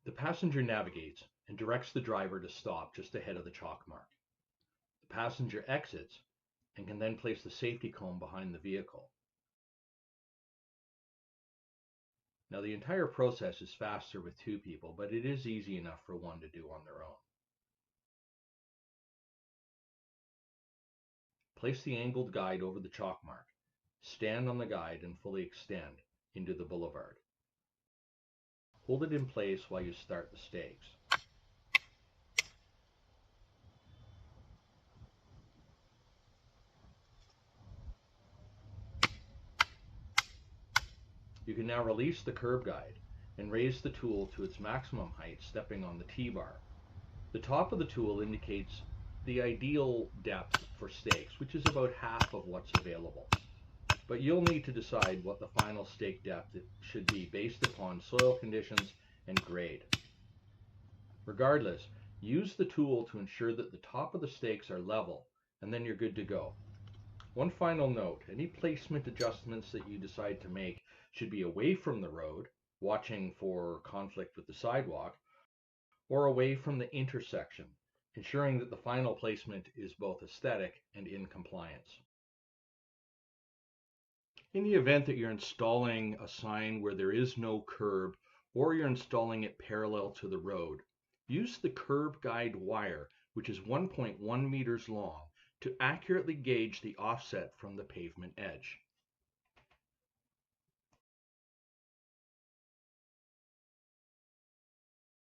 The passenger navigates and directs the driver to stop just ahead of the chalk mark. The passenger exits and can then place the safety cone behind the vehicle. Now, the entire process is faster with two people, but it is easy enough for one to do on their own. Place the angled guide over the chalk mark. Stand on the guide and fully extend into the boulevard. Hold it in place while you start the stakes. You can now release the curb guide and raise the tool to its maximum height, stepping on the T-bar. The top of the tool indicates the ideal depth for stakes, which is about half of what's available. But you'll need to decide what the final stake depth should be based upon soil conditions and grade. Regardless, use the tool to ensure that the top of the stakes are level, and then you're good to go. One final note, any placement adjustments that you decide to make should be away from the road, watching for conflict with the sidewalk, or away from the intersection, ensuring that the final placement is both aesthetic and in compliance. In the event that you're installing a sign where there is no curb, or you're installing it parallel to the road, use the curb guide wire, which is 1.1 meters long, to accurately gauge the offset from the pavement edge.